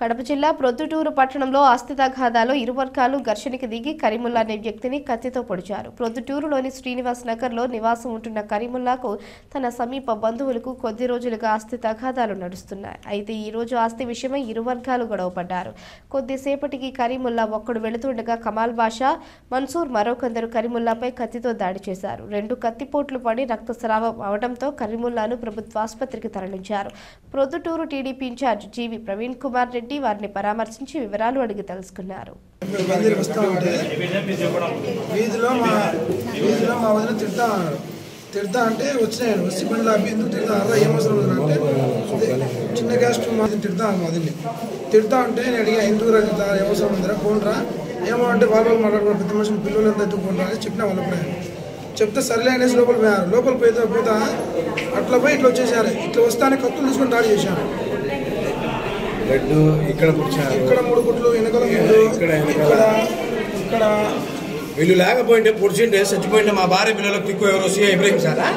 కడప జిల్లా ప్రొద్దుటూరు పట్టణంలో ఆస్తి తగాదాలో ఇరు వర్గాలు ఘర్షణకి దిగి కరీముల్లా అనే వ్యక్తిని కత్తితో పొడిచారు. ప్రొద్దుటూరులోని శ్రీనివాస్ నగర్లో నివాసం ఉంటున్న కరీముల్లాకు తన సమీప బంధువులకు కొద్ది రోజులుగా ఆస్తి తగాదాలు నడుస్తున్నాయి. అయితే ఈ రోజు ఆస్తి విషయమై ఇరు వర్గాలు గొడవపడ్డారు. కొద్దిసేపటికి కరీముల్లా ఒక్కడు వెళుతుండగా కమాల్ బాషా, మన్సూర్ మరొకందరు కరీముల్లాపై కత్తితో దాడి చేశారు. 2 కత్తిపోట్లు పడి రక్తస్రావం అవడంతో కరీముల్లాను ప్రభుత్వ ఆసుపత్రికి తరలించారు. ప్రొద్దుటూరు టీడీపీ ఇన్ఛార్జ్ జీవి ప్రవీణ్ కుమార్ రెడ్డి వారిని పరామర్శించి వివరాలు అడిగి తెలుసుకున్నారు. తిడతా అంటే వచ్చినాయను సిమెంట్ లాపి ఎందుకు తిడతా ఏమవసరం అంటే చిన్న గ్యాస్ట్ మాది తిడతా అంటే నేను అడిగా ఎందుకు తిడతా ఏమవసరం ఉందిరా పోన్రా ఏమో అంటే వాళ్ళు మాట్లాడుకున్న పెద్ద మనుషులు పిల్లలు ఎంత ఎత్తుకుంటారా అని చెప్పిన వాళ్ళ చెప్తే సర్లే అనేసి లోపల పోయారు. లోపల పోతా అట్లా పోయి ఇట్లా వచ్చేసారు. ఇట్లా వస్తానే కత్తులు తీసుకొని దాడి చేశారు. ఇక్కడ 3 కుట్లు వెనకాల ఇక్కడ వీళ్ళు లేకపోయింటే పొడిచింటే చచ్చిపోయింటే మా భార్య పిల్లలకు తిక్కు ఎవరు సీఐ ఇబ్రహీం సారా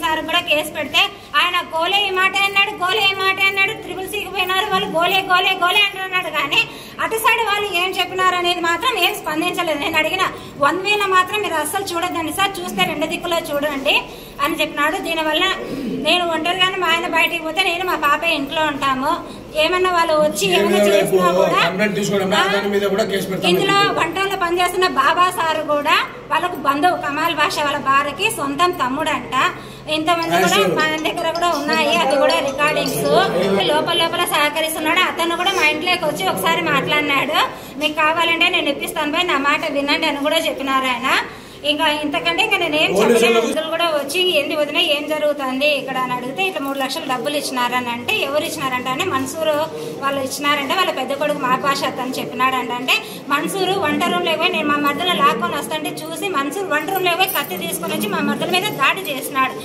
సార్ కూడా కేసు పెడితే ఆయన గోలే ఈ మాట అన్నాడు ట్రిపుల్ సీకి పోయినారు వాళ్ళు గోలే అంటున్నాడు. కానీ అటు సైడ్ వాళ్ళు ఏం చెప్పినారు అనేది మాత్రం ఏం స్పందించలేదు. నేను అడిగిన 1 మాత్రం మీరు అస్సలు చూడొద్దండి సార్, చూస్తే 2 దిక్కులో చూడండి అని చెప్పినాడు. దీనివల్ల నేను ఒంటరిగానే మా ఆయన బయటికి పోతే నేను మా పాప ఇంట్లో ఉంటాము. ఏమన్నా వాళ్ళు వచ్చి ఏమైనా చేసినా కూడా ఇందులో వంటల్లో పనిచేస్తున్న బాబా సార్ కూడా వాళ్ళకు బంధువు కమాల్ బాషా వాళ్ళ భార్యకి సొంతం తమ్ముడంట. ఇంతమంది కూడా మన దగ్గర కూడా ఉన్నాయి, అది కూడా రికార్డింగ్స్. లోపల సహకరిస్తున్నాడు. అతను కూడా మా ఇంట్లోకి వచ్చి ఒకసారి మాట్లాడినాడు. మీకు కావాలంటే నేను ఇప్పిస్తాను పోయి నా మాట వినండి అని కూడా చెప్పినారు ఆయన. ఇంకా ఇంతకంటే ఇంకా నేనేం చెప్పలేదు. కూడా వచ్చి ఏంది వదిన ఏం జరుగుతుంది ఇక్కడ అని అడిగితే ఇట్లా 3 లక్షలు డబ్బులు ఇచ్చినారని అంటే ఎవరు ఇచ్చినారంట అంటే మన్సూరు వాళ్ళు ఇచ్చినారంటే వాళ్ళ పెద్ద కొడుకు మా భాష అని చెప్పినాడంట. అంటే మన్సూరు వంట రూమ్ లేకపోయి నేను మా మధ్యలో లాక్కొని వస్తుంటే చూసి మన్సూరు వంట రూమ్ లేకపోయి కత్తి తీసుకొని వచ్చి మా మధ్యల మీద దాడి చేసినాడు.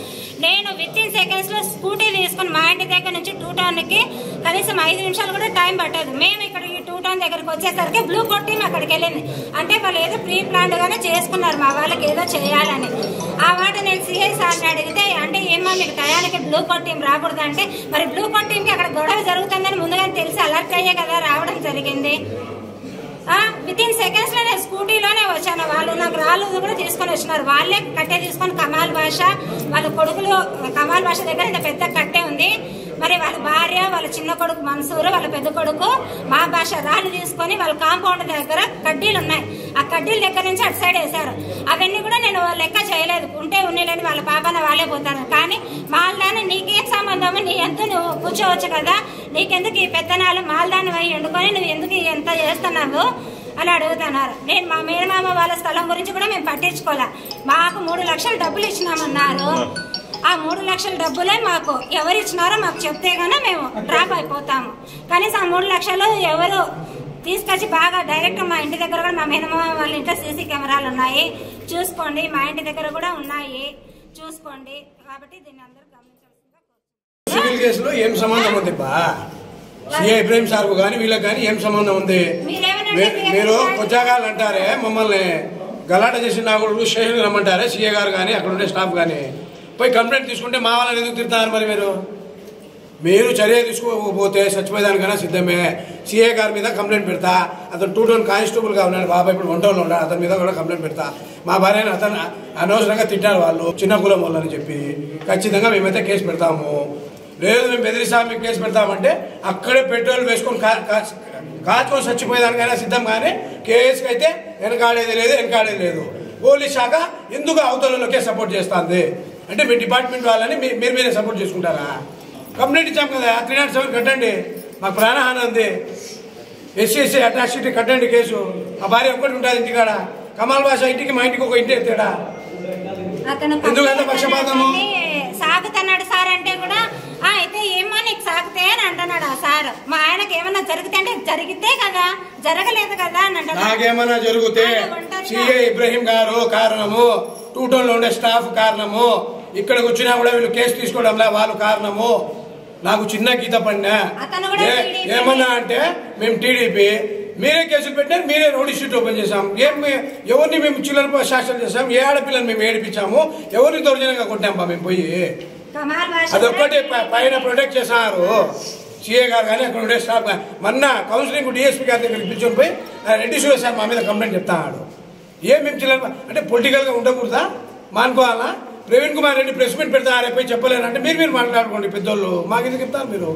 నేను వితిన్ సెకండ్స్ లో స్కూటీ తీసుకుని మా ఇంటి దగ్గర నుంచి 2 టౌన్కి కనీసం 5 నిమిషాలు కూడా టైం పట్టదు. మేము ఇక్కడికి 2 టౌన్ దగ్గరకు వచ్చేసరికి బ్లూ కోట్ టీం అక్కడికి వెళ్ళింది. అంటే వాళ్ళు ఏదో ప్రీ ప్లాన్డ్ గానే చేసుకున్నారు మా వాళ్ళకి ఏదో చేయాలని. ఆ మాట నేను సిఐ సార్ని అడిగితే అంటే ఏమో మీకు టయానికి బ్లూ కోట్ టీం రాకూడదు అంటే మరి బ్లూ కోట్ టీంకి అక్కడ గొడవ జరుగుతుందని ముందుగానే తెలిసి అలర్ట్ అయ్యే కదా రావడం జరిగింది. వితిన్ సెకండ్స్ లో నేను స్కూటీలోనే వచ్చాను. వాళ్ళు నాకు రాళ్ళు కూడా తీసుకొని వచ్చినారు. వాళ్ళే కట్టె తీసుకొని కమాల్ బాషా వాళ్ళ కొడుకులు కమాల్ బాషా దగ్గర ఇంత పెద్ద కట్టె ఉంది. మరి వాళ్ళ భార్య వాళ్ళ చిన్న కొడుకు మన్సూరు వాళ్ళ పెద్ద కొడుకు మా భాష రాళ్ళు తీసుకొని వాళ్ళ కాంపౌండ్ దగ్గర కడ్డీలు ఉన్నాయి. ఆ కడ్డీల దగ్గర నుంచి అటు సైడ్ వేశారు. అవన్నీ కూడా నేను లెక్క చేయలేదు. ఉంటే ఉన్నలేని వాళ్ళ పాపన వాళ్ళే పోతాను. కానీ మాల్దాన్ని నీకేం సంబంధము, నీ ఎంత నువ్వు కూర్చోవచ్చు కదా, నీకెందుకు ఈ పెత్తనాలు మాల్దాన్ని పోయి వండుకొని నువ్వు ఎందుకు ఎంత చేస్తున్నావు అని అడుగుతున్నారు. నేను మా మేనమామ వాళ్ళ స్థలం గురించి కూడా మేము పట్టించుకోలే. మాకు 3 లక్షలు డబ్బులు ఇచ్చినామన్నారు. ఆ 3 లక్షల డబ్బులే మాకు ఎవరు ఇచ్చినారో మాకు చెప్తే గానీ మేము డ్రాప్ అయిపోతాము. కనీసం ఆ 3 లక్షలు ఎవరు తీసుకొచ్చి బాగా డైరెక్ట్ మా ఇంటి దగ్గర కూడా మా మేనమామ వాళ్ళ ఇంట్లో సీసీ కెమెరాలు ఉన్నాయి చూసుకోండి, మా ఇంటి దగ్గర కూడా ఉన్నాయి చూసుకోండి. కాబట్టి దీన్ని అందరూ గమనించాల్సిందిగా. సివిల్ కేసులో ఏం సంబంధం ఉంది సిఐ ఇబ్రహీం సార్ కానీ వీళ్ళకి కానీ ఏం సంబంధం ఉంది? మీరు కొచ్చాగాలు అంటారే మమ్మల్ని గలాట చేసిన నాగుడు స్టేషన్కి రమ్మంటారే సిఐ గారు కానీ అక్కడ ఉండే స్టాఫ్ కానీ పోయి కంప్లైంట్ తీసుకుంటే మా వాళ్ళని ఎందుకు తిడతారు? మరి మీరు చర్య తీసుకోకపోతే చచ్చిపోయేదానికైనా సిద్ధమే. సిఐ గారి మీద కంప్లైంట్ పెడతా. అతను 2 టౌన్ కానిస్టేబుల్గా ఉన్నాడు బాబాయ్, ఇప్పుడు 1 టౌన్లో ఉన్నాడు. అతని మీద కూడా కంప్లైంట్ పెడతా. మా భార్యని అతను అనవసరంగా తిట్టారు వాళ్ళు చిన్న కులం వాళ్ళని చెప్పి. ఖచ్చితంగా మేమైతే కేసు పెడతాము. లేదు మేము బెదిరిస్తాం మీకు కేసు పెడతామంటే అక్కడే పెట్రోల్ వేసుకొని కాచుకొని చచ్చిపోయేదానికైనా సిద్ధం. కానీ కేసుకి అయితే వెనకాడేది లేదు. పోలీస్ శాఖ ఎందుకు అవతలలోకే సపోర్ట్ చేస్తుంది అంటే మీ డిపార్ట్మెంట్ వాళ్ళని మీరే సపోర్ట్ చేసుకుంటారా? కంప్లైంట్ ఇచ్చాం కదా, 307 కట్టండి. మాకు ప్రాణహాని ఉంది. SC అట్రాసిటీ కట్టండి కేసు. మా భార్య ఒక్కటి ఉంటుంది ఇంటికాడ. కమాల్ బాషా ఇంటికి మా ఇంటికి ఒక ఇంటి ఎత్తాడా? ఎందుకంటే పక్షపాతము సాగుతున్నాడు సార్ అంటే కూడా అయితే ఏమో నీకు సాగితే అని అంటున్నాడు ఆ సార్. మా ఆయనకి ఏమన్నా జరిగితే అంటే జరిగితే కదా, జరగలేదు కదా అని అంటున్నాడు. నాకేమన్నా జరిగితే సిఐ ఇబ్రహీం గారు కారణము, 2 టౌన్లో ఉండే స్టాఫ్ కారణము, ఇక్కడికి వచ్చినా కూడా వీళ్ళు కేసు తీసుకోవడంలా వాళ్ళు కారణము. నాకు చిన్న గీత పడినా ఏమన్నా అంటే మేము టీడీపీ, మీరే కేసులు పెట్టినారు, మీరే రోడ్ షీట్ ఓపెన్ చేశాం. ఎవరిని మేము చిల్లర శాసన చేసాం? ఏ ఆడపిల్లని మేము ఏడిపించాము? ఎవరిని దౌర్జన్యంగా కొట్టాంపా మేము పోయి? అదొక్కటి పైన ప్రొటెక్ట్ చేశారు. సీఏ గారు కానీ అక్కడ ఉండే స్టాఫ్ కానీ మొన్న కౌన్సిలింగ్ డిఎస్పీ గారి దగ్గరికి పిలిచుకొని పోయి రెడ్డి సురేష్ సార్ మా మీద కంప్లైంట్ చెప్తాడు. ఏం మేము చేయలేదు అంటే పొలిటికల్గా ఉండకూడదా, మానుకోవాలా? ప్రవీణ్ కుమార్ రెడ్డి ప్రెస్ మీట్ పెడతా రేపు చెప్పలేనంటే మీరు మాట్లాడుకోండి, పెద్దోళ్ళు మాకు ఎందుకు చెప్తారు మీరు?